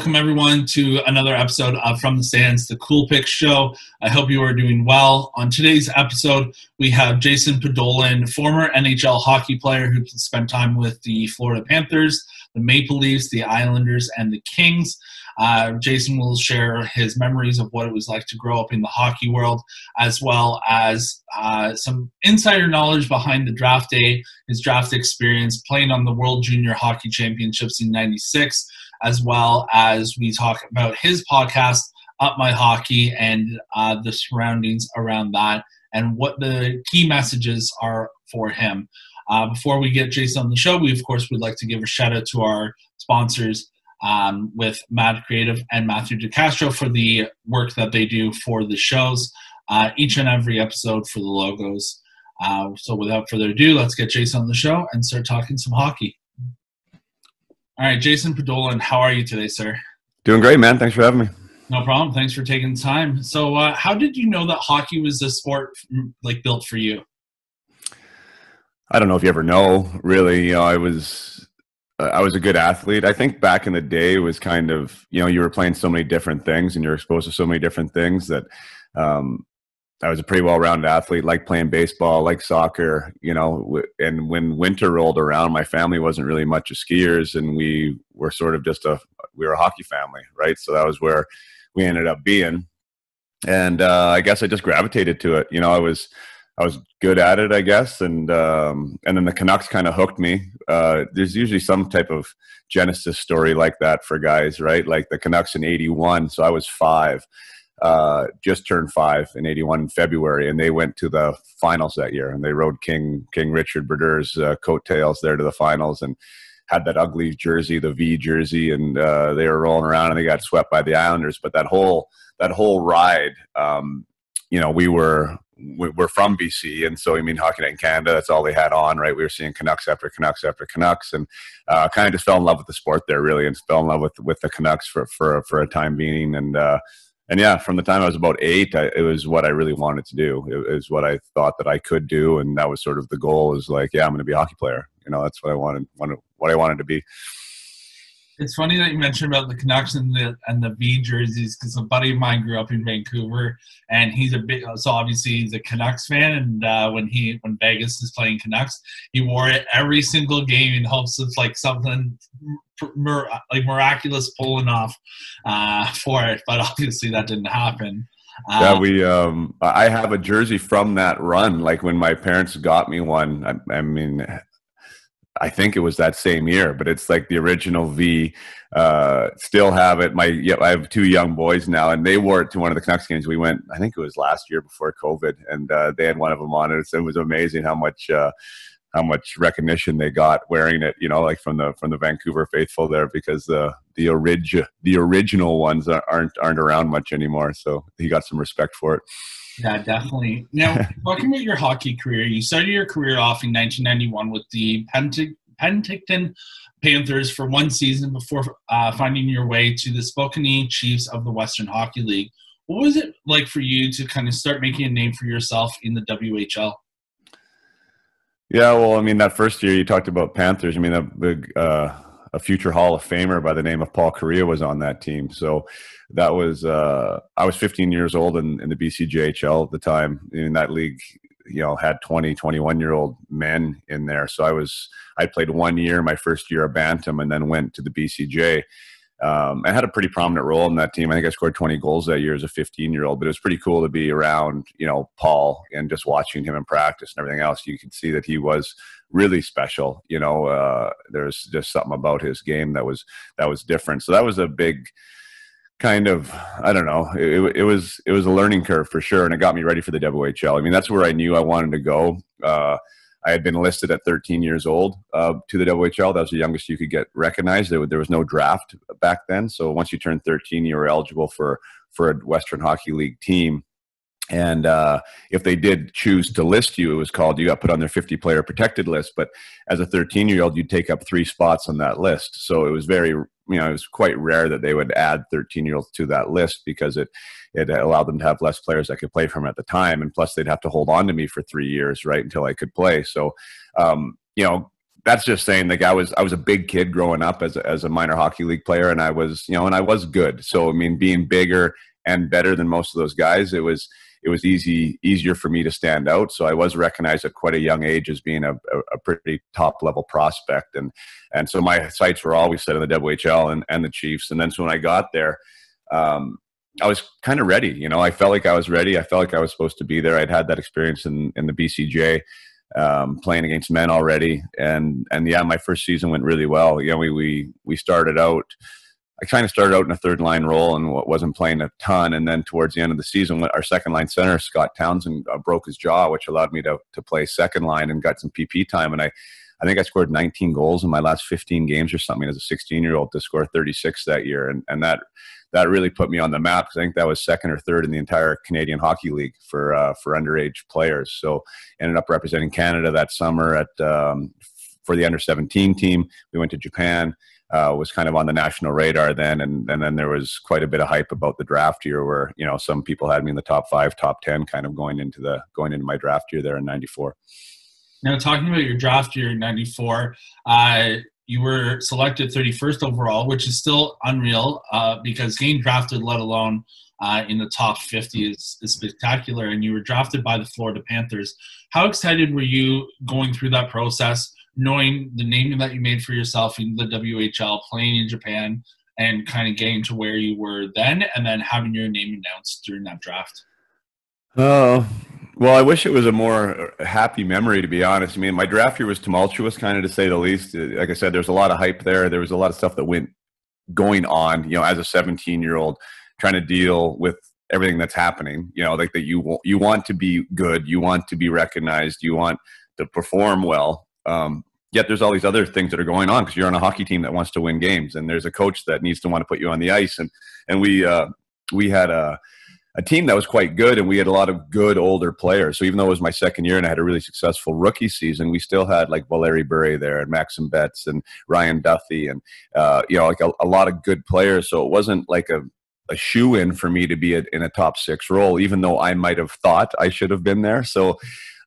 welcome everyone to another episode of From the Stands, the Cool Picks Show. I hope you are doing well. On today's episode, we have Jason Podollan, former NHL hockey player who spent time with the Florida Panthers, the Maple Leafs, the Islanders, and the Kings. Jason will share his memories of what it was like to grow up in the hockey world, as well as some insider knowledge behind the draft day, his draft experience, playing on the World Junior Hockey Championships in '96, as well as we talk about his podcast, Up My Hockey, and the surroundings around that, and what the key messages are for him. Before we get Jason on the show, we, of course, would like to give a shout-out to our sponsors, with Mad Creative and Matthew DeCastro for the work that they do for the shows, each and every episode for the logos. So without further ado, let's get Jason on the show and start talking some hockey. All right, Jason Podollan, how are you today, sir? Doing great, man. Thanks for having me. No problem. Thanks for taking the time. So how did you know that hockey was a sport like built for you? I don't know if you ever know, really. You know, I was a good athlete. I think back in the day it was kind of, you know, you were playing so many different things and you're exposed to so many different things that I was a pretty well-rounded athlete, like playing baseball, like soccer, you know, and when winter rolled around, my family wasn't really much of skiers, and we were sort of we were a hockey family, right? So that was where we ended up being. And I guess I just gravitated to it. You know, I was good at it, I guess, and then the Canucks kind of hooked me. There's usually some type of genesis story like that for guys, right? Like the Canucks in '81, so I was 5, just turned 5 in '81 in February, and they went to the finals that year, and they rode King Richard Berder's coattails there to the finals, and had that ugly jersey, the V jersey, and they were rolling around, and they got swept by the Islanders. But that whole ride, you know, we're from BC, and so, I mean, Hockey Night in Canada, that's all they had on, right? We were seeing Canucks after Canucks after Canucks, and kind of just fell in love with the sport there, really, and fell in love with the Canucks for a time being. And yeah, from the time I was about 8, it was what I really wanted to do. It was what I thought that I could do, and that was sort of the goal. Is like, yeah, I'm going to be a hockey player. You know, that's what I wanted to be. It's funny that you mentioned about the Canucks and the V jerseys, because a buddy of mine grew up in Vancouver, and so obviously he's a Canucks fan. And when Vegas is playing Canucks, he wore it every single game in hopes of like something like miraculous pulling off for it. But obviously that didn't happen. Yeah, I have a jersey from that run. Like when my parents got me one, I mean, I think it was that same year, but it's like the original V. Still have it. I have 2 young boys now, and they wore it to one of the Canucks games. We went, I think it was last year before COVID, and they had one of them on it. So it was amazing how much recognition they got wearing it. You know, like from the Vancouver faithful there, because the original ones aren't around much anymore. So he got some respect for it. Yeah, definitely. Now, talking about your hockey career, you started your career off in 1991 with the Penticton Panthers for 1 season before finding your way to the Spokane Chiefs of the Western Hockey League. What was it like for you to kind of start making a name for yourself in the WHL? Yeah, well, I mean, that first year you talked about Panthers. I mean, a future Hall of Famer by the name of Paul Kariya was on that team. So that was I was 15 years old in the BCJHL at the time. In that league, you know, had 20, 21-year-old men in there. So I played 1 year, my first year of Bantam, and then went to the BCJ. I had a pretty prominent role in that team. I think I scored 20 goals that year as a 15-year-old, but it was pretty cool to be around, you know, Paul, and just watching him in practice and everything else. You could see that he was really special. You know, there's just something about his game that was different. So that was a big kind of, I don't know, it was a learning curve for sure, and it got me ready for the WHL. I mean, that's where I knew I wanted to go. I had been enlisted at 13 years old to the WHL. That was the youngest you could get recognized. There was no draft back then. So once you turned 13, you were eligible for a Western Hockey League team. And if they did choose to list you, it was called, you got put on their 50-player protected list. But as a 13-year-old, you'd take up 3 spots on that list. So it was it was quite rare that they would add 13-year-olds to that list, because it allowed them to have less players that could play for them at the time. And plus, they'd have to hold on to me for 3 years, right, until I could play. So, that's just saying, like, I was a big kid growing up as a minor hockey league player, and I was, and I was good. So I mean, being bigger and better than most of those guys, it was easier for me to stand out. So I was recognized at quite a young age as being a pretty top level prospect, and so my sights were always set on the WHL and the Chiefs. And then so when I got there, I was kind of ready. I felt like I was ready. I felt like I was supposed to be there. I'd had that experience in the BCJ. Playing against men already, and yeah, my first season went really well. We started out. I kind of started out in a third line role and wasn't playing a ton. And then towards the end of the season, our second line center Scott Townsend broke his jaw, which allowed me to play second line and got some PP time. And I think I scored 19 goals in my last 15 games or something as a 16-year-old to score 36 that year, and that really put me on the map, because I think that was second or third in the entire Canadian Hockey League for underage players. So ended up representing Canada that summer for the under-17 team. We went to Japan, was kind of on the national radar then, and then there was quite a bit of hype about the draft year where, some people had me in the top 5, top 10 kind of going into my draft year there in 94. Now, talking about your draft year in 94, you were selected 31st overall, which is still unreal because getting drafted, let alone in the top 50, is spectacular. And you were drafted by the Florida Panthers. How excited were you going through that process, knowing the name that you made for yourself in the WHL, playing in Japan, and kind of getting to where you were then, and then having your name announced during that draft? Well, I wish it was a more happy memory, to be honest. I mean, my draft year was tumultuous, kind of, to say the least. Like I said, there's a lot of hype there. There was a lot of stuff that going on, as a 17-year-old, trying to deal with everything that's happening, like that you want to be good, you want to be recognized, you want to perform well. Yet there's all these other things that are going on because you're on a hockey team that wants to win games, and there's a coach that needs to want to put you on the ice. And we had a team that was quite good, and we had a lot of good older players. So even though it was my second year and I had a really successful rookie season, we still had like Valeri Bure there and Maxim Betts and Ryan Duffy and, like a lot of good players. So it wasn't like a shoe-in for me to be in a top 6 role, even though I might have thought I should have been there. So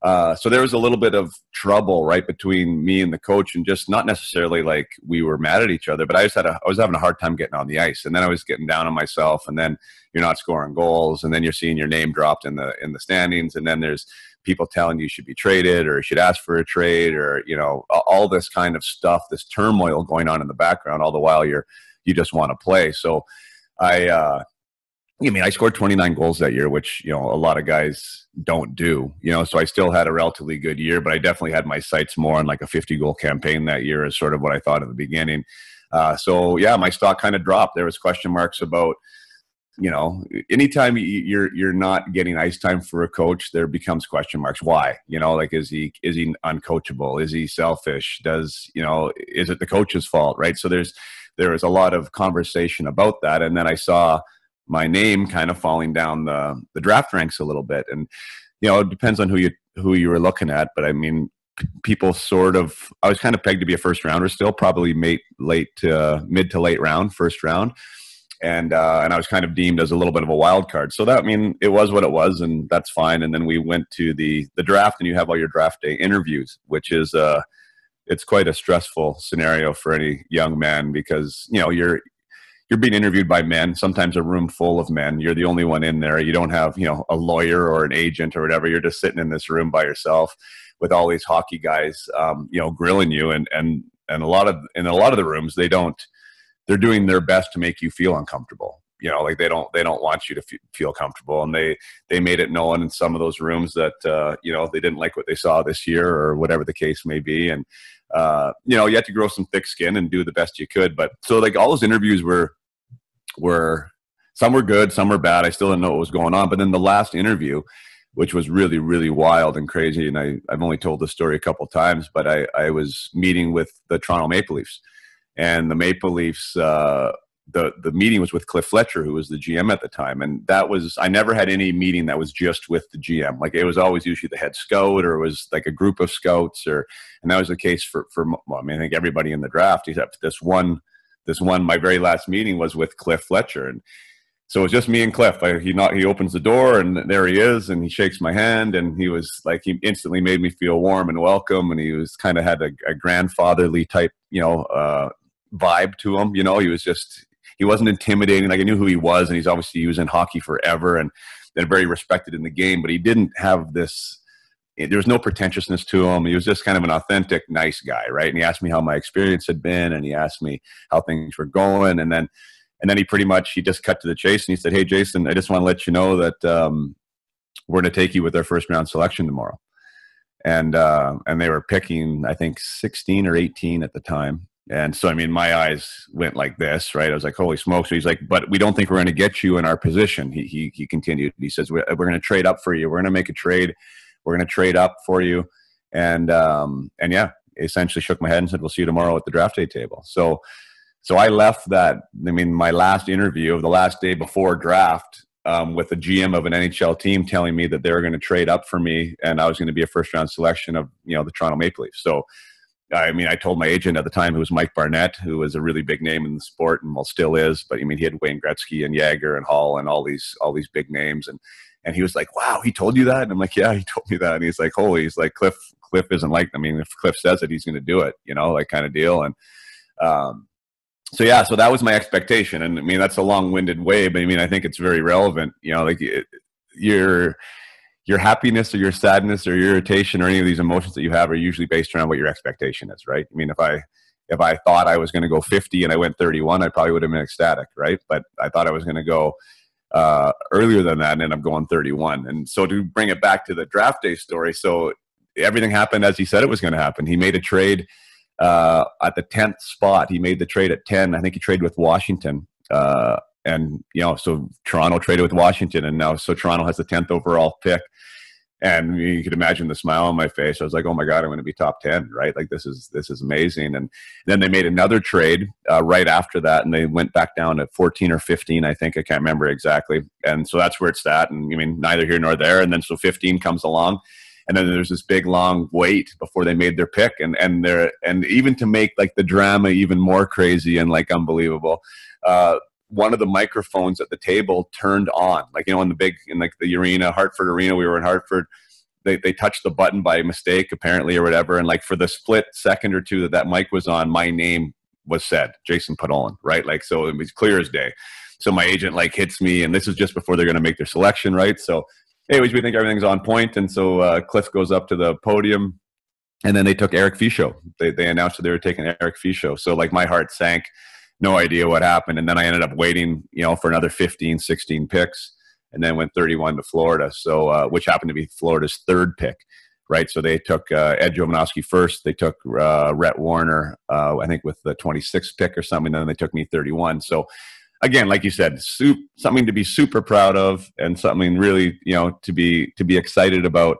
there was a little bit of trouble right between me and the coach, and just not necessarily like we were mad at each other, but I was having a hard time getting on the ice, and then I was getting down on myself, and then you're not scoring goals, and then you're seeing your name dropped in the standings, and then there's people telling you should be traded or you should ask for a trade, or all this kind of stuff, this turmoil going on in the background, all the while you just want to play. So I scored 29 goals that year, which, a lot of guys don't do, so I still had a relatively good year, but I definitely had my sights more on like a 50-goal campaign that year is sort of what I thought at the beginning. So yeah, my stock kind of dropped. There was question marks about, anytime you're not getting ice time for a coach, there becomes question marks. Why? Like, is he uncoachable? Is he selfish? Is it the coach's fault? Right. So there was a lot of conversation about that. And then I saw my name kind of falling down the draft ranks a little bit. And, it depends on who you were looking at. But I mean, people I was kind of pegged to be a first rounder still, probably mid to late round, first round. And I was kind of deemed as a little bit of a wild card. So it was what it was, and that's fine. And then we went to the draft, and you have all your draft day interviews, which is it's quite a stressful scenario for any young man, because you're being interviewed by men, sometimes a room full of men. You're the only one in there. You don't have a lawyer or an agent or whatever. You're just sitting in this room by yourself with all these hockey guys, grilling you, and in a lot of the rooms they're doing their best to make you feel uncomfortable. Like they don't want you to feel comfortable. And they made it known in some of those rooms that, they didn't like what they saw this year or whatever the case may be. And, you had to grow some thick skin and do the best you could. But so like all those interviews were some were good, some were bad. I still didn't know what was going on. But then the last interview, which was really, really wild and crazy, and I've only told this story a couple of times, but I was meeting with the Toronto Maple Leafs. And the Maple Leafs, the meeting was with Cliff Fletcher, who was the GM at the time. And I never had any meeting that was just with the GM. Like, it was always usually the head scout, or it was like a group of scouts, and that was the case for I think everybody in the draft, except this one, my very last meeting was with Cliff Fletcher. And So it's just me and Cliff. He opens the door, and there he is, and he shakes my hand, and he was like, he instantly made me feel warm and welcome, and he was kind of had a grandfatherly type, vibe to him. He wasn't intimidating. Like, I knew who he was, and he was in hockey forever, and very respected in the game, but he didn't have this. There was no pretentiousness to him. He was just kind of an authentic, nice guy, right? And he asked me how my experience had been, and he asked me how things were going, and then he just cut to the chase, and he said, "Hey, Jason, I just want to let you know that we're going to take you with our first round selection tomorrow." And they were picking, I think, 16 or 18 at the time. And so, I mean, my eyes went like this, right? I was like, holy smokes. So he's like, "But we don't think we're going to get you in our position." He continued. He says, we're going to trade up for you. We're going to make a trade. We're going to trade up for you. And yeah, essentially shook my head and said, "We'll see you tomorrow at the draft day table." So I left that, my last interview of the last day before draft with the GM of an NHL team telling me that they were going to trade up for me and I was going to be a first round selection of, the Toronto Maple Leafs. So, I told my agent at the time, who was Mike Barnett, who was a really big name in the sport and still is, but he had Wayne Gretzky and Jagger and Hall and all these big names. And he was like, "Wow, he told you that?" And I'm like, "Yeah, he told me that." And he's like, "Holy," he's like, Cliff isn't like, if Cliff says it, he's going to do it, like kind of deal. And, so that was my expectation. And that's a long-winded way, but I think it's very relevant, your happiness or your sadness or your irritation or any of these emotions that you have are usually based around what your expectation is, right? If I thought I was going to go 50 and I went 31, I probably would have been ecstatic, right? But I thought I was going to go earlier than that and end up going 31. And so to bring it back to the draft day story, so everything happened as he said it was going to happen. He made a trade at the 10th spot. He made the trade at 10. I think he traded with Washington. So Toronto traded with Washington, and now so Toronto has the 10th overall pick. And you could imagine the smile on my face. I was like, "Oh my God, I'm going to be top 10, right? Like this is amazing." And then they made another trade right after that, and they went back down at 14 or 15, I think. I can't remember exactly. And so that's where it's at. And neither here nor there. And then so 15 comes along. And then there's this big long wait before they made their pick, and even to make like the drama even more crazy and like unbelievable, one of the microphones at the table turned on, like in the arena, Hartford Arena. We were in Hartford. They touched the button by mistake apparently or whatever, and like for the split second or two that mic was on, my name was said, Jason Podollan, right? Like so it was clear as day. So my agent like hits me, and this is just before they're going to make their selection, right? So anyways, we think everything's on point, and so Cliff goes up to the podium, and then they took Eric Fichaud. They announced that they were taking Eric Fichaud. So like my heart sank, no idea what happened, and then I ended up waiting, for another 15, 16 picks, and then went 31 to Florida. So which happened to be Florida's third pick, right? So they took Ed Jovanovski first. They took Rhett Warner, I think with the 26th pick or something, and then they took me 31. So again, like you said, something to be super proud of, and something really, to be excited about.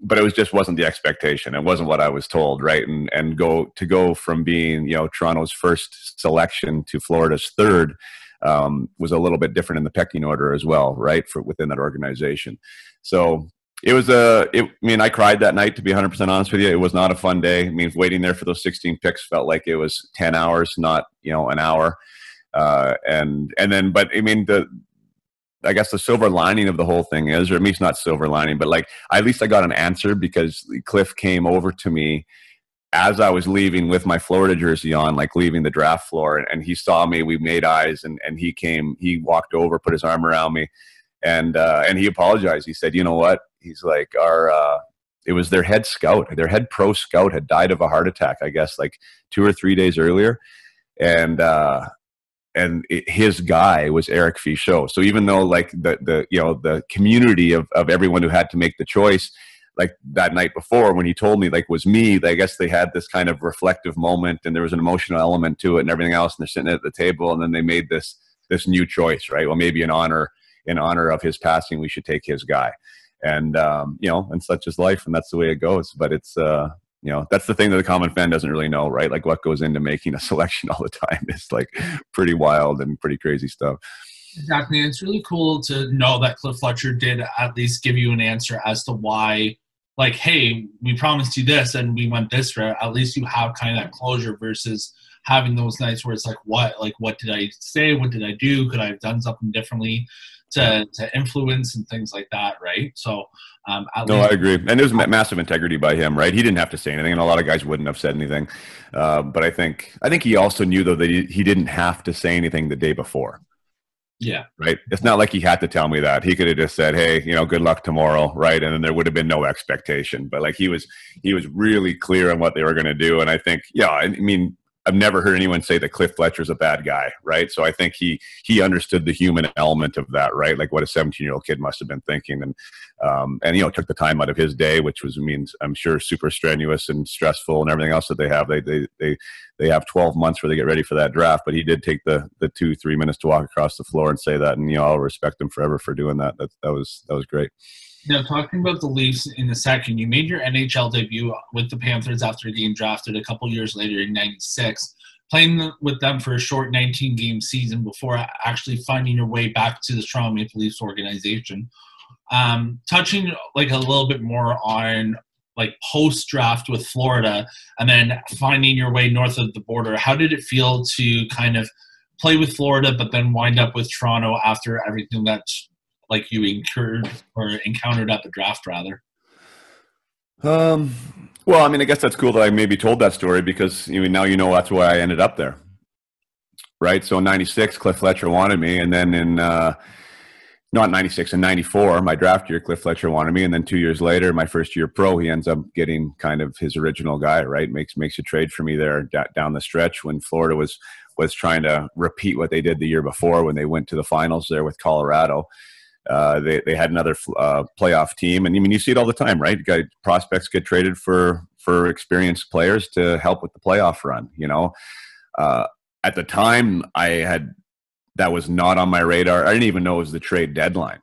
But it wasn't the expectation. It wasn't what I was told, right? And go from being, Toronto's first selection to Florida's third was a little bit different in the pecking order as well, right? Within that organization. So it was I cried that night, to be 100% honest with you. It was not a fun day. Waiting there for those 16 picks felt like it was 10 hours, not, an hour. I guess the silver lining of the whole thing is, or at least not silver lining, but like at least I got an answer, because Cliff came over to me as I was leaving with my Florida jersey on, like leaving the draft floor, and he saw me. We made eyes, and he walked over, put his arm around me, and he apologized. He said, "You know what?" He's like, it was their head scout, their head pro scout had died of a heart attack, I guess, like 2 or 3 days earlier, and his guy was Eric Fichaud. So even though like the community of everyone who had to make the choice, like that night before when he told me like was me, I guess they had this kind of reflective moment, and there was an emotional element to it and everything else. And they're sitting at the table, and then they made this new choice, right? Well, maybe in honor of his passing, we should take his guy. And and such is life, and that's the way it goes. But it's that's the thing that the common fan doesn't really know, right? Like what goes into making a selection all the time is like pretty wild and pretty crazy stuff. Exactly. And it's really cool to know that Cliff Fletcher did at least give you an answer as to why, like, hey, we promised you this and we went this route. At least you have kind of that closure versus having those nights where it's like, what did I say? What did I do? Could I have done something differently to influence and things like that, right? So at No, least, I agree. And there's massive integrity by him, right? He didn't have to say anything, and a lot of guys wouldn't have said anything. But I think he also knew, though, that he didn't have to say anything the day before. yeah, Right. It's not like he had to tell me that. He could have just said, "Hey, good luck tomorrow," right? And then there would have been no expectation. But like he was really clear on what they were going to do. And I think, yeah, I mean, I've never heard anyone say that Cliff Fletcher's a bad guy, right? So I think he understood the human element of that, right? Like what a 17-year-old kid must have been thinking, and took the time out of his day, which means I'm sure super strenuous and stressful and everything else that they have. They have 12 months where they get ready for that draft, but he did take the 2-3 minutes to walk across the floor and say that, and I'll respect him forever for doing that. That was great. Now, talking about the Leafs in a second, you made your NHL debut with the Panthers after getting drafted a couple years later in '96, playing with them for a short 19-game season before actually finding your way back to the Toronto Maple Leafs organization. Touching like a little bit more on like post-draft with Florida and then finding your way north of the border, how did it feel to kind of play with Florida but then wind up with Toronto after everything that like you encountered at the draft, rather? Well, I mean, I guess that's cool that I maybe told that story because now that's why I ended up there, right? So in '96, Cliff Fletcher wanted me, and then in not '96, in '94, my draft year, Cliff Fletcher wanted me, and then 2 years later, my first year pro, he ends up getting kind of his original guy, right? Makes a trade for me there down the stretch when Florida was trying to repeat what they did the year before when they went to the finals there with Colorado. They had another playoff team, and I mean you see it all the time, right? Prospects get traded for experienced players to help with the playoff run. At the time, that was not on my radar. I didn't even know it was the trade deadline.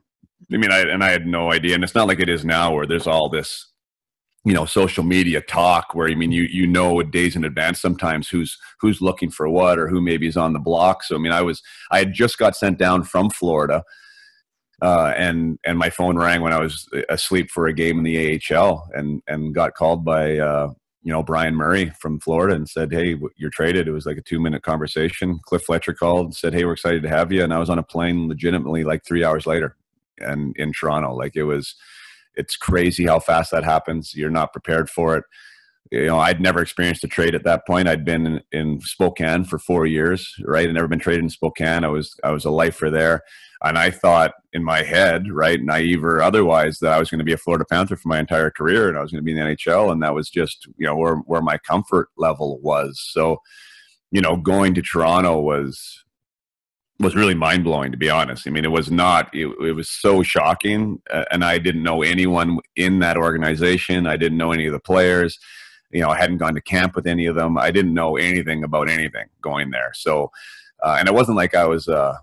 I mean, I had no idea, and it's not like it is now where there's all this, social media talk where days in advance sometimes who's looking for what or who maybe is on the block. So I mean, I had just got sent down from Florida. And my phone rang when I was asleep for a game in the AHL and got called by, Brian Murray from Florida and said, "Hey, you're traded." It was like a 2-minute conversation. Cliff Fletcher called and said, "Hey, we're excited to have you." And I was on a plane legitimately like 3 hours later and in Toronto. Like it's crazy how fast that happens. You're not prepared for it. I'd never experienced a trade at that point. I'd been in Spokane for 4 years, right? I'd never been traded in Spokane. I was a lifer there. And I thought in my head, right, naive or otherwise, that I was going to be a Florida Panther for my entire career and I was going to be in the NHL. And that was just, where my comfort level was. So, going to Toronto was really mind blowing, to be honest. I mean, it was not, it was so shocking. And I didn't know anyone in that organization. I didn't know any of the players. I hadn't gone to camp with any of them. I didn't know anything about anything going there. So, and it wasn't like I was, a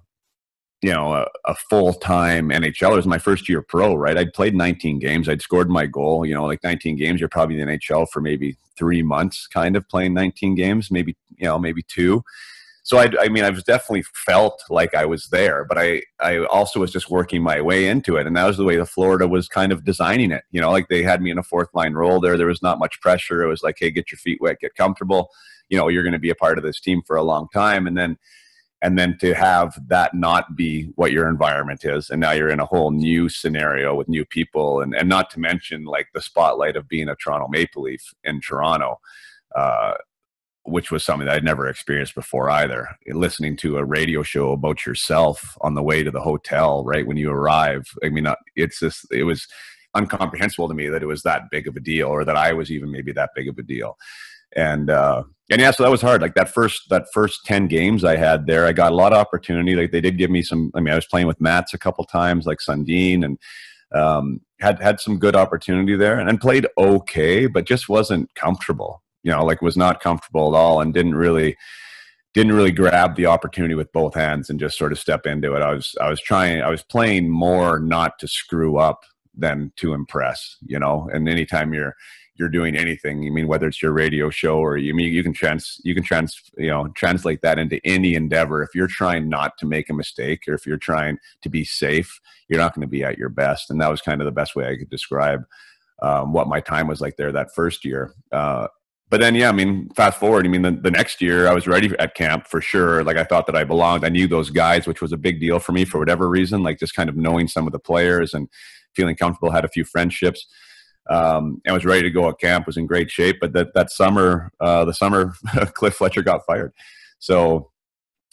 full-time NHL. It was my first year pro, right? I'd played 19 games. I'd scored my goal. Like 19 games, you're probably in the NHL for maybe 3 months, kind of playing 19 games, maybe 2. So I mean, I've definitely felt like I was there, but I also was just working my way into it. And that was the way the Florida was kind of designing it. Like they had me in a 4th-line role there. There was not much pressure. It was like, hey, get your feet wet, get comfortable. You're going to be a part of this team for a long time. And then to have that not be what your environment is. And now you're in a whole new scenario with new people. And not to mention like the spotlight of being a Toronto Maple Leaf in Toronto, which was something that I'd never experienced before either. Listening to a radio show about yourself on the way to the hotel, right when you arrive. I mean, it was incomprehensible to me that it was that big of a deal, or that I was even maybe that big of a deal. And yeah, so that was hard. Like that first 10 games I had there, I got a lot of opportunity. Like they did give me some. I mean, I was playing with Mats a couple times, like Sundin, and had some good opportunity there, and played okay, but just wasn't comfortable. Like was not comfortable at all, and didn't really grab the opportunity with both hands and just sort of step into it. I was playing more not to screw up than to impress, and anytime you're doing anything, I mean, whether it's your radio show or you can translate that into any endeavor. If you're trying not to make a mistake, or if you're trying to be safe, you're not going to be at your best. And that was kind of the best way I could describe what my time was like there that first year. but then, yeah, I mean, fast forward, I mean, the next year I was ready at camp for sure. Like I thought that I belonged. I knew those guys, which was a big deal for me for whatever reason, like just kind of knowing some of the players and feeling comfortable, had a few friendships. And was ready to go at camp, was in great shape. But that summer, the summer, Cliff Fletcher got fired. So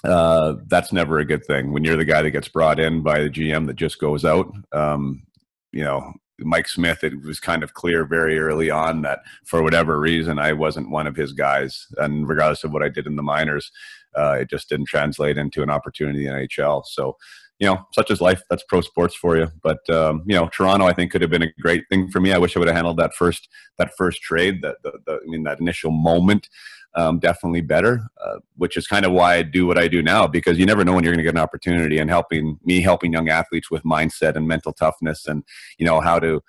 that's never a good thing when you're the guy that gets brought in by the GM that just goes out. You know, Mike Smith, it was kind of clear very early on that for whatever reason, I wasn't one of his guys. And regardless of what I did in the minors, it just didn't translate into an opportunity in NHL. So, you know, such is life. That's pro sports for you. But, you know, Toronto, I think, could have been a great thing for me. I wish I would have handled that first trade, that initial moment. Definitely better, which is kind of why I do what I do now, because you never know when you're going to get an opportunity, and helping young athletes with mindset and mental toughness, and, you know, how to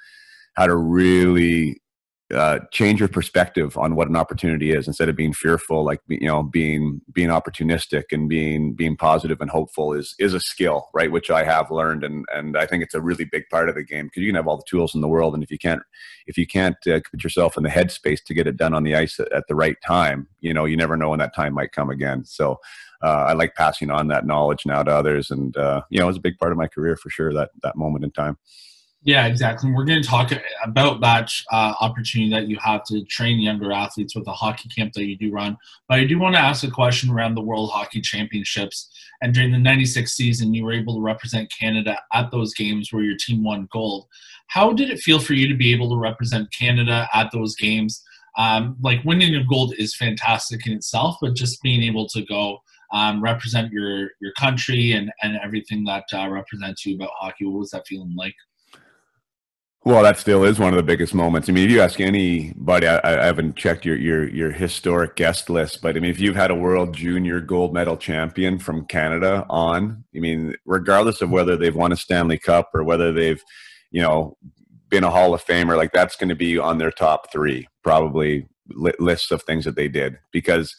really change your perspective on what an opportunity is, instead of being fearful, like, you know, being opportunistic and being positive and hopeful is a skill, right? Which I have learned. And I think it's a really big part of the game, because you can have all the tools in the world, and if you can't put yourself in the headspace to get it done on the ice at the right time, you know, you never know when that time might come again. So I like passing on that knowledge now to others. And, you know, it was a big part of my career for sure, that moment in time. Yeah, exactly. We're going to talk about that opportunity that you have to train younger athletes with the hockey camp that you do run. But I do want to ask a question around the World Hockey Championships. And during the 96 season, you were able to represent Canada at those games where your team won gold. How did it feel for you to be able to represent Canada at those games? Like, winning a gold is fantastic in itself, but just being able to go represent your country and everything that represents you about hockey, what was that feeling like? Well, that still is one of the biggest moments. I mean, if you ask anybody, I haven't checked your historic guest list, but I mean, if you've had a world junior gold medal champion from Canada on, I mean, regardless of whether they've won a Stanley Cup or whether they've, you know, been a Hall of Famer, like, that's going to be on their top three, probably, lists of things that they did. Because,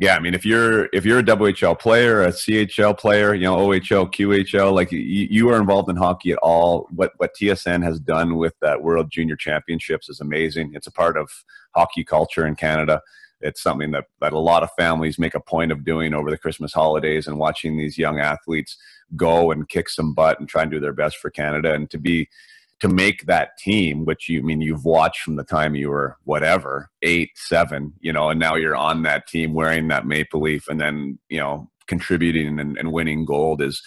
yeah, I mean, if you're a WHL player, a CHL player, you know, OHL, QHL, like, you are involved in hockey at all. What TSN has done with that World Junior Championships is amazing. It's a part of hockey culture in Canada. It's something that a lot of families make a point of doing over the Christmas holidays, and watching these young athletes go and kick some butt and try and do their best for Canada. And to make that team, which you've watched from the time you were whatever, 8, 7, you know, and now you're on that team wearing that maple leaf, and then, you know, contributing and winning gold is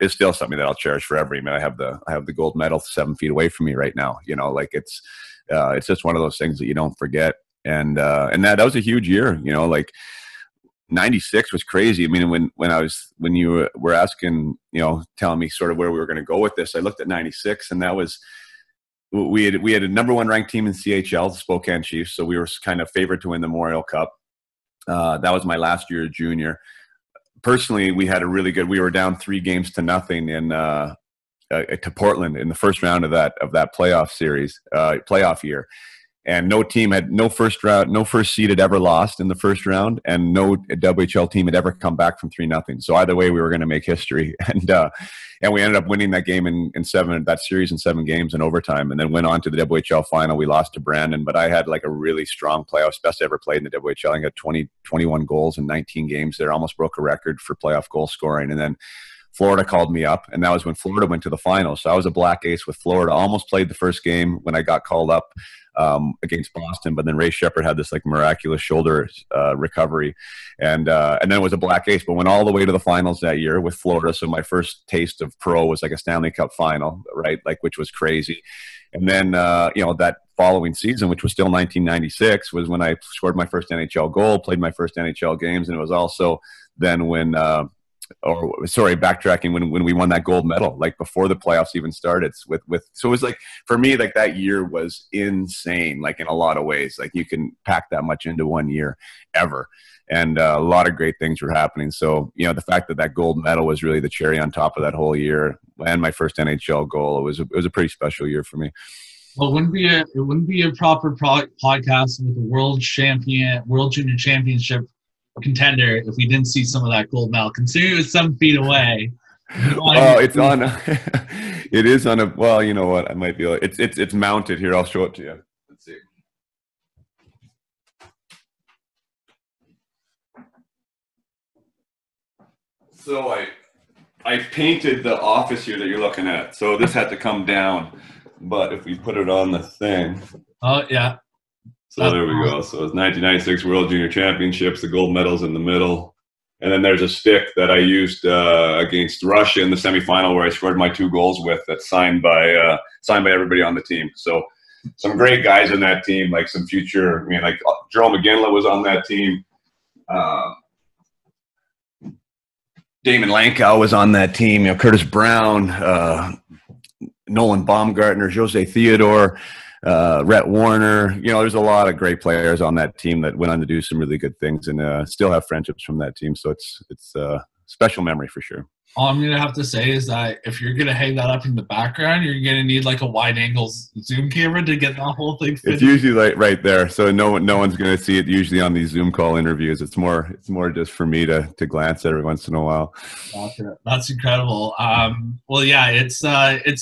still something that I'll cherish forever. I mean, I have the gold medal 7 feet away from me right now. You know, like, it's just one of those things that you don't forget. And that was a huge year. You know, like, 96 was crazy. I mean, when you were asking, you know, telling me sort of where we were going to go with this, I looked at 96, and that was, we had a #1 ranked team in CHL, the Spokane Chiefs. So we were kind of favored to win the Memorial Cup. That was my last year junior. Personally, we were down 3-0 in to Portland in the first round of that playoff year. And no team had no first seed had ever lost in the first round, and no WHL team had ever come back from 3-0. So either way, we were going to make history, and we ended up winning that game that series in 7 games in overtime, and then went on to the WHL final. We lost to Brandon, but I had like a really strong playoffs, best I ever played in the WHL. I got 21 goals in 19 games there, almost broke a record for playoff goal scoring, and then Florida called me up, and that was when Florida went to the finals. So I was a black ace with Florida. Almost played the first game when I got called up against Boston, but then Ray Shepard had this like miraculous shoulder recovery, and then it was a black ace. But went all the way to the finals that year with Florida. So my first taste of pro was like a Stanley Cup final, right? Like, which was crazy. And then you know, that following season, which was still 1996, was when I scored my first NHL goal, played my first NHL games, and it was also then when. Backtracking, when we won that gold medal, like before the playoffs even started so it was like, for me, like, that year was insane, like, in a lot of ways. Like, you can pack that much into 1 year ever, and a lot of great things were happening. So, you know, the fact that gold medal was really the cherry on top of that whole year, and my first NHL goal, it was a pretty special year for me. Well, it wouldn't be a proper podcast with a world junior championship contender if we didn't see some of that gold medal, considering it was 7 feet away. Oh, it's on. It is on a. Well, you know what? I might be. It's mounted here. I'll show it to you. Let's see. So I painted the office here that you're looking at. So this had to come down, but if we put it on the thing. Oh yeah. So there we go. So it's 1996 World Junior Championships, the gold medals in the middle. And then there's a stick that I used against Russia in the semifinal where I scored my 2 goals with. That's signed by everybody on the team. So some great guys in that team, like some future. I mean, like Jerome McGinley was on that team. Damon Lankow was on that team. You know, Curtis Brown, Nolan Baumgartner, Jose Theodore, Rhett Warner. You know, there's a lot of great players on that team that went on to do some really good things, and still have friendships from that team. So it's a special memory for sure. All I'm going to have to say is that if you're going to hang that up in the background, you're going to need like a wide-angle zoom camera to get that whole thing fitted. It's usually like right there, so no one's going to see it. Usually on these Zoom call interviews, it's more just for me to glance at every once in a while. Gotcha. That's incredible. Well, yeah, it's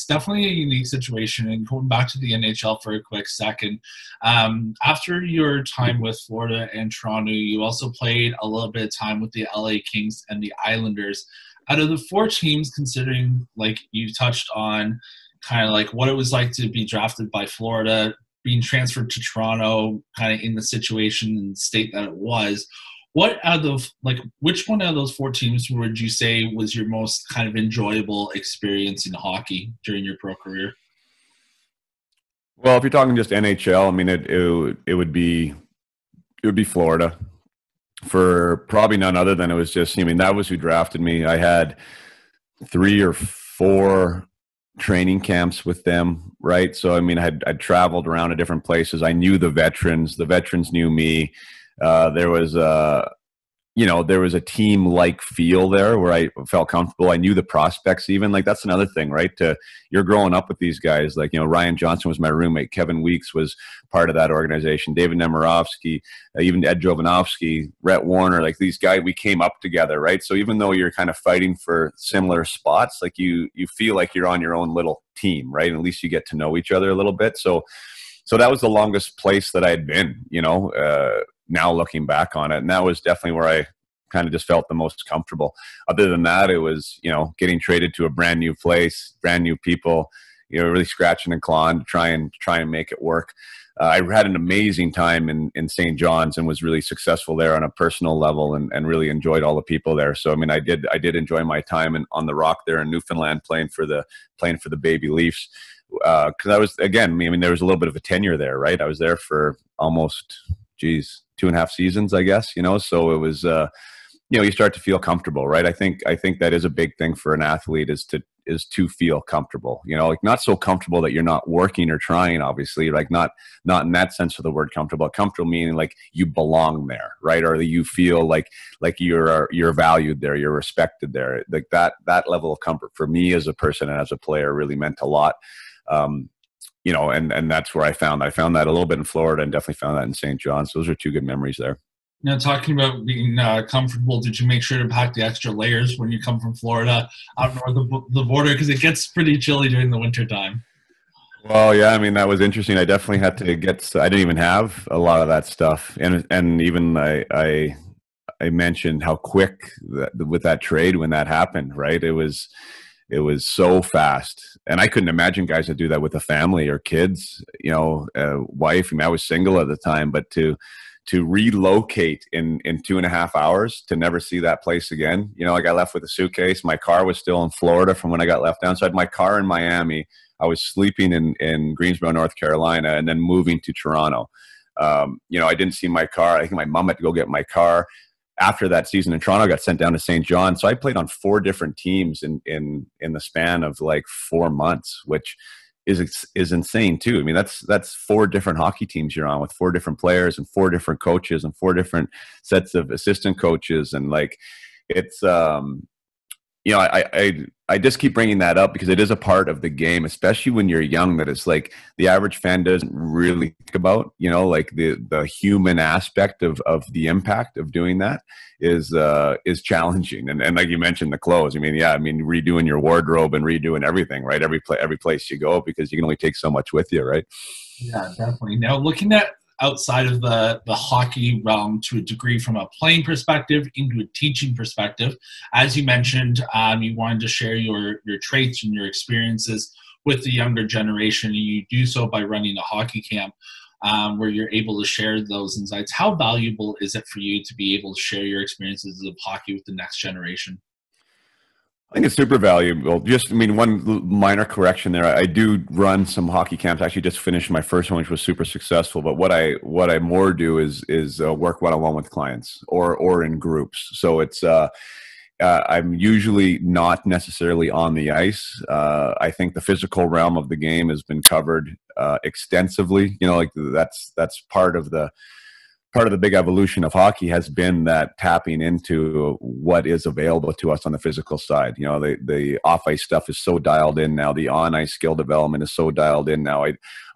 definitely a unique situation. And going back to the NHL for a quick second, after your time with Florida and Toronto, you also played a little bit of time with the LA Kings and the Islanders. Out of the 4 teams, considering like you touched on kind of like what it was like to be drafted by Florida, being transferred to Toronto, kind of in the situation and state that it was, which one out of those 4 teams would you say was your most kind of enjoyable experience in hockey during your pro career? Well, if you're talking just NHL, I mean, it would be Florida. For probably none other than it was just, I mean, that was who drafted me. I had 3 or 4 training camps with them, right? So, I mean, I'd traveled around to different places. I knew the veterans knew me. There was a team-like feel there where I felt comfortable. I knew the prospects even. Like, that's another thing, right? You're growing up with these guys. Like, you know, Ryan Johnson was my roommate. Kevin Weeks was part of that organization. David Nemirovsky, even Ed Jovanovski, Rhett Warner, like these guys, we came up together, right? So even though you're kind of fighting for similar spots, like you feel like you're on your own little team, right? And at least you get to know each other a little bit. So that was the longest place that I had been, you know, now looking back on it. And that was definitely where I kind of just felt the most comfortable. Other than that, it was, you know, getting traded to a brand new place, brand new people, you know, really scratching and clawing to try and make it work. I had an amazing time in St. John's and was really successful there on a personal level and really enjoyed all the people there. So, I mean, I did enjoy my time on the Rock there in Newfoundland playing for the Baby Leafs. Because I was, again, I mean, there was a little bit of a tenure there, right? I was there for almost, 2.5 seasons, I guess, you know, so it was, you know, you start to feel comfortable, right? I think that is a big thing for an athlete is to feel comfortable, you know, like not so comfortable that you're not working or trying, obviously, like not in that sense of the word comfortable meaning like you belong there, right? Or you feel like you're valued there, you're respected there. Like that level of comfort for me as a person and as a player really meant a lot. You know, and that's where I found that a little bit in Florida and definitely found that in St. John's. Those are 2 good memories there. Now, talking about being comfortable, did you make sure to pack the extra layers when you come from Florida out north of the border? Because it gets pretty chilly during the winter time. Well, yeah, I mean, that was interesting. I definitely had to I didn't even have a lot of that stuff. And even I mentioned how quick with that trade when that happened, right? It was so fast. And I couldn't imagine guys that do that with a family or kids, you know, wife. I mean, I was single at the time, but to relocate in 2.5 hours to never see that place again. You know, like I left with a suitcase. My car was still in Florida from when I got left down. So I had my car in Miami. I was sleeping in Greensboro, North Carolina, and then moving to Toronto. You know, I didn't see my car. I think my mom had to go get my car. After that season in Toronto, I got sent down to St. John. So I played on 4 different teams in the span of like 4 months, which is insane too. I mean, that's 4 different hockey teams you're on with 4 different players and 4 different coaches and 4 different sets of assistant coaches. And like, it's, you know, I just keep bringing that up because it is a part of the game, especially when you're young, that it's like the average fan doesn't really think about, you know, like the human aspect of the impact of doing that is challenging. And like you mentioned, the clothes, I mean, yeah, I mean, redoing your wardrobe and redoing everything, right? Every place you go, because you can only take so much with you, right? Yeah, definitely. Now, looking at outside of the hockey realm to a degree from a playing perspective into a teaching perspective. As you mentioned, you wanted to share your traits and your experiences with the younger generation, and you do so by running a hockey camp where you're able to share those insights. How valuable is it for you to be able to share your experiences of hockey with the next generation? I think it's super valuable. One minor correction there. I do run some hockey camps. I actually just finished my first one, which was super successful. But what I more do is work one-on-one with clients or in groups. So it's I'm usually not necessarily on the ice. I think the physical realm of the game has been covered extensively. Like that's part of the big evolution of hockey has been that tapping into what is available to us on the physical side. The off-ice stuff is so dialed in now. The on-ice skill development is so dialed in now.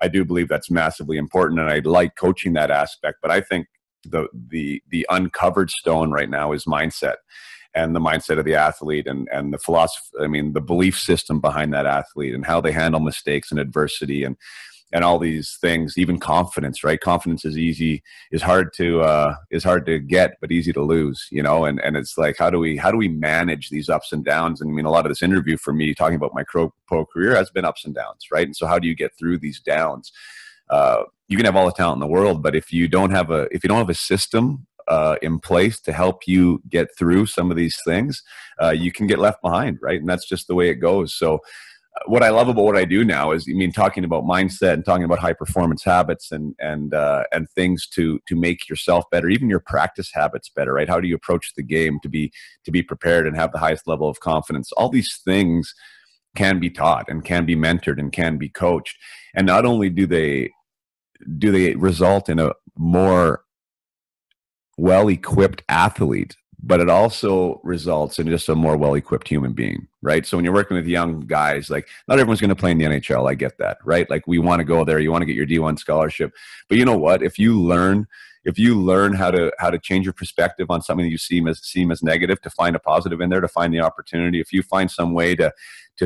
I do believe that's massively important, and I like coaching that aspect. But I think the uncovered stone right now is mindset, and the mindset of the athlete, and the philosophy. The belief system behind that athlete, and how they handle mistakes and adversity, and all these things, even confidence, right? Confidence is hard to get, but easy to lose, and it's like, how do we manage these ups and downs? And a lot of this interview for me talking about my pro career has been ups and downs, right? And so how do you get through these downs? You can have all the talent in the world, but if you don't have a system in place to help you get through some of these things, you can get left behind, right? And that's just the way it goes. So what I love about what I do now is, talking about mindset and talking about high performance habits and things to make yourself better, even your practice habits better, right? How do you approach the game to be prepared and have the highest level of confidence? All these things can be taught and can be mentored and can be coached. And not only do they result in a more well-equipped athlete, but it also results in just a more well-equipped human being, right? So when you're working with young guys, like, not everyone's going to play in the NHL. I get that, right? Like, we want to go there. You want to get your D1 scholarship. But you know what? If you learn how to change your perspective on something that you seem as negative, to find a positive in there, to find the opportunity, if you find some way to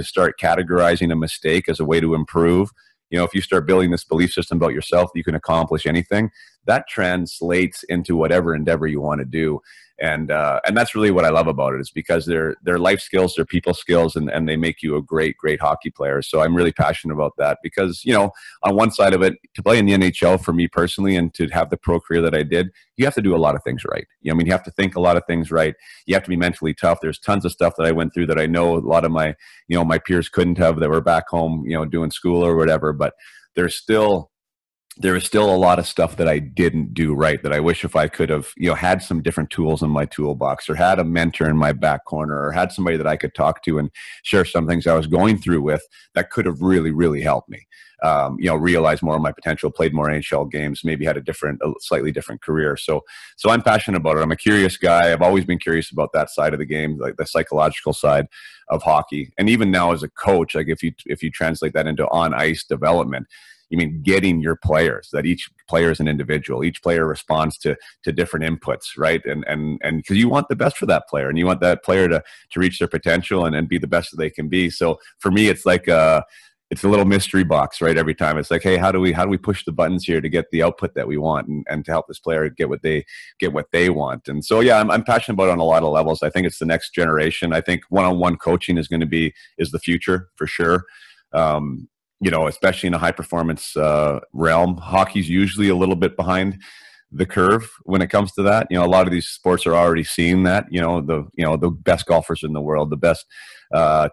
start categorizing a mistake as a way to improve, if you start building this belief system about yourself, you can accomplish anything. That translates into whatever endeavor you want to do. And that's really what I love about it, is because they're life skills, they're people skills, and they make you a great hockey player. So I'm really passionate about that because, on one side of it, to play in the NHL for me personally and to have the pro career that I did, you have to do a lot of things right. You have to think a lot of things right. You have to be mentally tough. There's tons of stuff that I went through that I know a lot of my peers couldn't have, that were back home, doing school or whatever, but there is still a lot of stuff that I didn't do right, that I wish if I could have, had some different tools in my toolbox, or had a mentor in my back corner, or had somebody that I could talk to and share some things I was going through with, that could have really, really helped me, realize more of my potential, played more NHL games, maybe had a slightly different career. So I'm passionate about it. I'm a curious guy. I've always been curious about that side of the game, like the psychological side of hockey. And even now as a coach, like if you translate that into on-ice development, getting your players, that each player is an individual. Each player responds to different inputs, right? And because you want the best for that player, and you want that player to reach their potential and be the best that they can be. So for me, it's like it's a little mystery box, right? Every time it's like, hey, how do we push the buttons here to get the output that we want, and to help this player get what they want? And so, yeah, I'm passionate about it on a lot of levels. I think it's the next generation. I think one-on-one coaching is the future for sure. Especially in a high performance realm. Hockey's usually a little bit behind the curve when it comes to that. A lot of these sports are already seeing that. The best golfers in the world, the best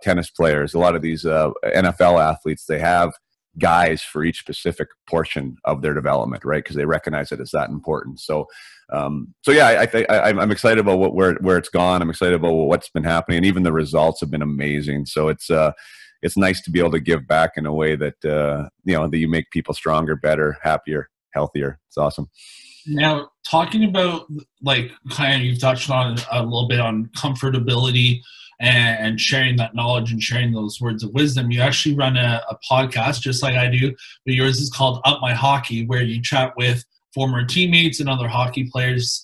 tennis players, a lot of these NFL athletes, they have guys for each specific portion of their development, right? Because they recognize it as that important. So yeah, I'm excited about where it's gone. I'm excited about what's been happening, and even the results have been amazing. So it's nice to be able to give back in a way that that you make people stronger, better, happier, healthier. It's awesome. Now, talking about, like, kind of, you've touched on a little bit on comfortability and sharing that knowledge and sharing those words of wisdom. You actually run a podcast just like I do, but yours is called Up My Hockey, where you chat with former teammates and other hockey players,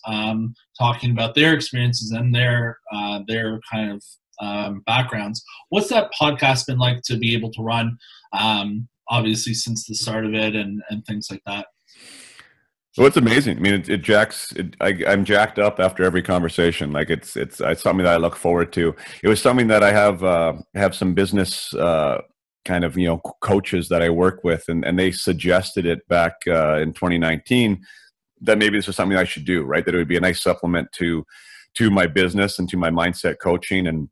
talking about their experiences and their kind of backgrounds. What's that podcast been like to be able to run, obviously since the start of it, and things like that? Well, it's amazing. I mean, it jacks. I'm jacked up after every conversation. Like it's something that I look forward to. It was something that I have some business kind of coaches that I work with, and they suggested it back in 2019 that maybe this is something I should do. Right, that it would be a nice supplement to my business and to my mindset coaching, and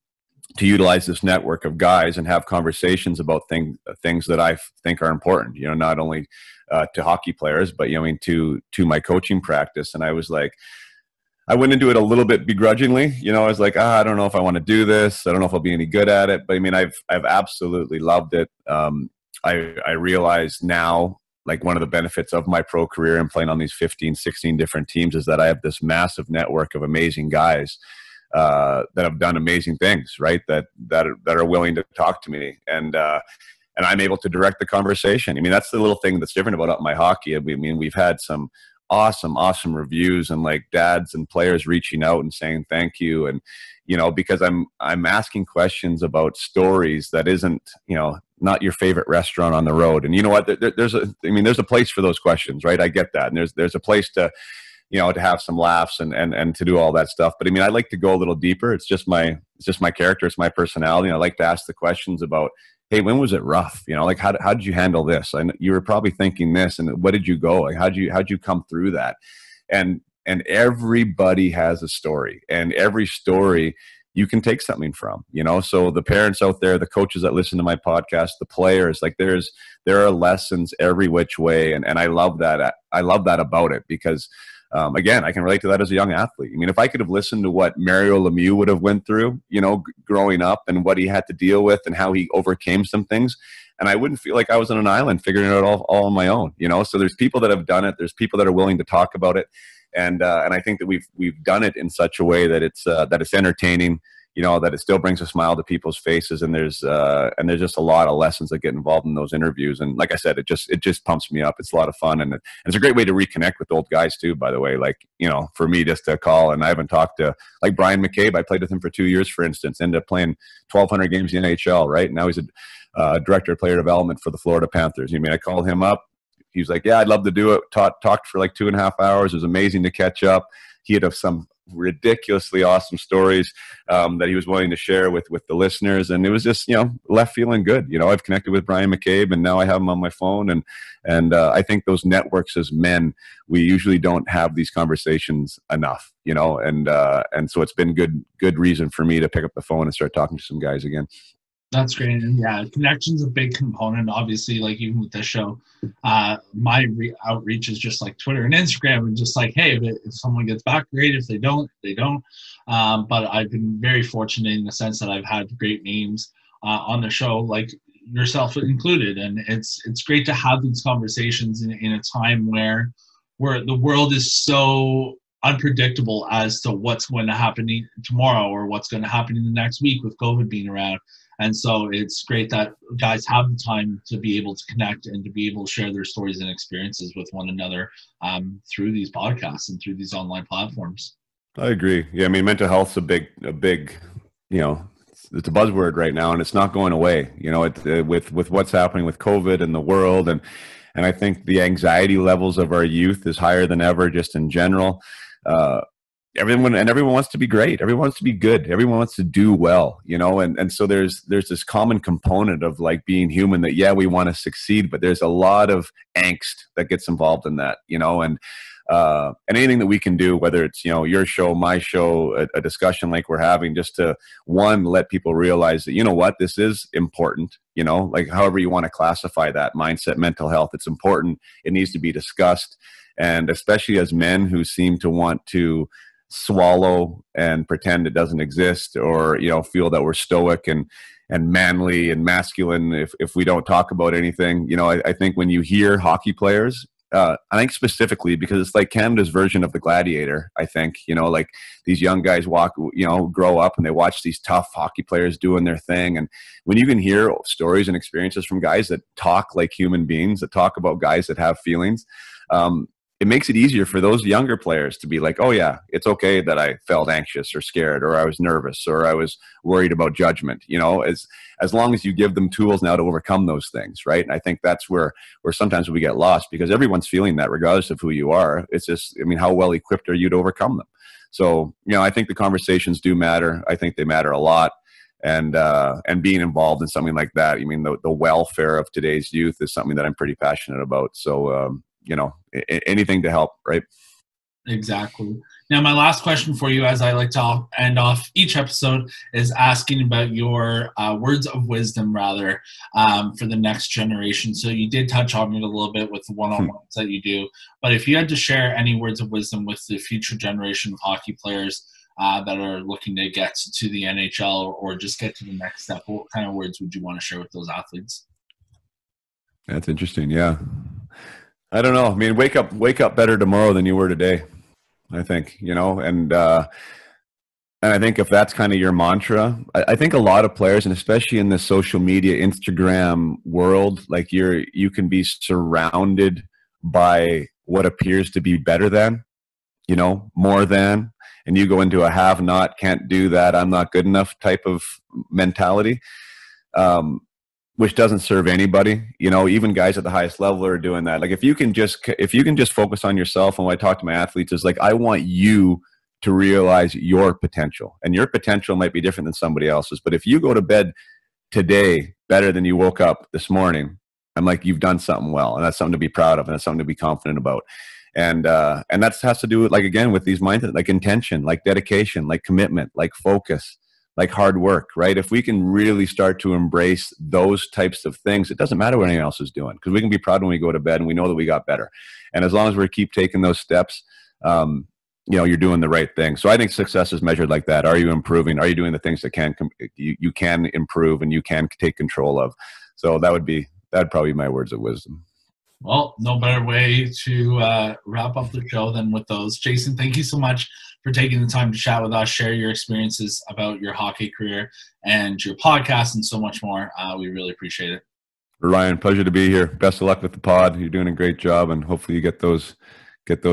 to utilize this network of guys and have conversations about things that I think are important, not only to hockey players, but, to my coaching practice. And I was like, I went into it a little bit begrudgingly, I was like, I don't know if I want to do this. I don't know if I'll be any good at it, but I mean, I've absolutely loved it. I realize now, like, one of the benefits of my pro career and playing on these 15, 16 different teams is that I have this massive network of amazing guys that have done amazing things, right? That are willing to talk to me, and I'm able to direct the conversation. I mean, that's the little thing that's different about Up My Hockey. I mean, we've had some awesome reviews, and like dads and players reaching out and saying thank you, and because I'm asking questions about stories that isn't not your favorite restaurant on the road. And you know what? There's a place for those questions, right? I get that, and there's a place to to have some laughs and to do all that stuff. But I mean, I like to go a little deeper. It's just my character. It's my personality. I like to ask the questions about, hey, when was it rough? Like how did you handle this? And you were probably thinking this, and what did you go? Like, how'd you come through that? And everybody has a story, and every story you can take something from, so the parents out there, the coaches that listen to my podcast, the players, like there are lessons every which way. And I love that. I love that about it, because again, I can relate to that as a young athlete. I mean, if I could have listened to what Mario Lemieux would have went through, growing up, and what he had to deal with and how he overcame some things, and I wouldn't feel like I was on an island figuring it out all on my own, So there's people that have done it. There's people that are willing to talk about it. And I think that we've done it in such a way that it's entertaining, that it still brings a smile to people's faces. And there's just a lot of lessons that get involved in those interviews. And like I said, it just pumps me up. It's a lot of fun, and it's a great way to reconnect with old guys too. By the way, like for me, just to call, and I haven't talked to like Brian McCabe. I played with him for 2 years, for instance. Ended up playing 1,200 games in the NHL. Right now, he's a director of player development for the Florida Panthers. I called him up. He was like, yeah, I'd love to do it. Talked for like 2.5 hours. It was amazing to catch up. He had some ridiculously awesome stories that he was willing to share with the listeners. And it was just, left feeling good. I've connected with Brian McCabe, and now I have him on my phone. And I think those networks as men, we usually don't have these conversations enough, and so it's been good reason for me to pick up the phone and start talking to some guys again. That's great. And yeah, connection's a big component. Obviously, like even with this show, my outreach is just like Twitter and Instagram, and just like, hey, if someone gets back, great. If they don't, they don't. But I've been very fortunate in the sense that I've had great names on the show, like yourself included. And it's great to have these conversations in a time where the world is so unpredictable as to what's going to happen tomorrow or what's going to happen in the next week with COVID being around. And so it's great that guys have the time to be able to connect and to be able to share their stories and experiences with one another through these podcasts and through these online platforms. I agree. Yeah, I mean, mental health's a big, it's a buzzword right now, and it's not going away. With what's happening with COVID and the world, and I think the anxiety levels of our youth is higher than ever, just in general. Everyone wants to be great. Everyone wants to be good. Everyone wants to do well, and so there's this common component of like being human that, yeah, we want to succeed, but there's a lot of angst that gets involved in that, and anything that we can do, whether it's, your show, my show, a discussion like we're having, just to let people realize that, this is important, like however you want to classify that mindset, mental health, it's important. It needs to be discussed. And especially as men who seem to want to swallow and pretend it doesn't exist, or feel that we're stoic and manly and masculine if we don't talk about anything. I think when you hear hockey players, I think specifically because it's like Canada's version of the gladiator. I think like these young guys grow up and they watch these tough hockey players doing their thing, and when you can hear stories and experiences from guys that talk like human beings, that talk about guys that have feelings, it makes it easier for those younger players to be like, oh yeah, it's okay that I felt anxious or scared, or I was nervous, or I was worried about judgment, you know, as long as you give them tools now to overcome those things, right? And I think that's where sometimes we get lost, because everyone's feeling that regardless of who you are. It's just, I mean, how well equipped are you to overcome them? So, you know, I think the conversations do matter. I think they matter a lot. And being involved in something like that, I mean, the welfare of today's youth is something that I'm pretty passionate about. So, you know, anything to help, right? Exactly. Now, my last question for you, as I like to end off each episode, is asking about your words of wisdom, rather, for the next generation. So you did touch on it a little bit with the one-on-ones that you do, but if you had to share any words of wisdom with the future generation of hockey players that are looking to get to the NHL or just get to the next step, what kind of words would you want to share with those athletes? That's interesting. Yeah. I don't know. I mean, wake up better tomorrow than you were today, I think, you know, and I think if that's kind of your mantra, I think a lot of players, and especially in the social media, Instagram world, like you can be surrounded by what appears to be better than, you know, more than, and you go into a have not, can't do that, I'm not good enough type of mentality. Which doesn't serve anybody, you know. Even guys at the highest level are doing that. Like if you can just focus on yourself, and what I talk to my athletes is like, I want you to realize your potential, and your potential might be different than somebody else's. But if you go to bed today better than you woke up this morning, I'm like, you've done something well, and that's something to be proud of, and that's something to be confident about. And that has to do with, like, again, with these mindsets, like intention, like dedication, like commitment, like focus, like hard work, right? If we can really start to embrace those types of things, it doesn't matter what anyone else is doing, because we can be proud when we go to bed and we know that we got better. And as long as we keep taking those steps, you know, you're doing the right thing. So I think success is measured like that. Are you improving? Are you doing the things that you can improve and you can take control of? So that'd probably be my words of wisdom. Well, no better way to wrap up the show than with those. Jason, thank you so much for taking the time to chat with us, share your experiences about your hockey career and your podcast and so much more. We really appreciate it. Ryan, pleasure to be here. Best of luck with the pod. You're doing a great job, and hopefully you get those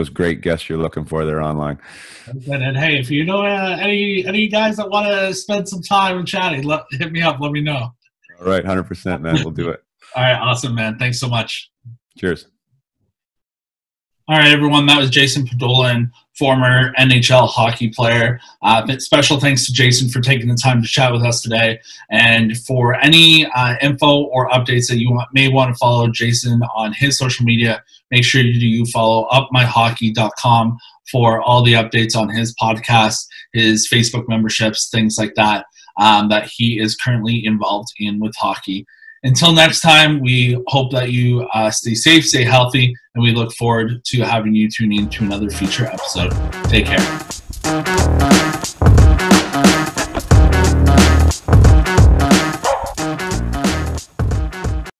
great guests you're looking for there online. And hey, if you know any guys that want to spend some time chatting, hit me up. Let me know. All right, 100%, man. We'll do it. All right, awesome, man. Thanks so much. Cheers. All right, everyone. That was Jason Podollan, former NHL hockey player. Special thanks to Jason for taking the time to chat with us today. And for any info or updates that you may want to follow Jason on his social media, make sure you follow upmyhockey.com for all the updates on his podcast, his Facebook memberships, things like that, that he is currently involved in with hockey. Until next time, we hope that you stay safe, stay healthy, and we look forward to having you tune in to another future episode. Take care.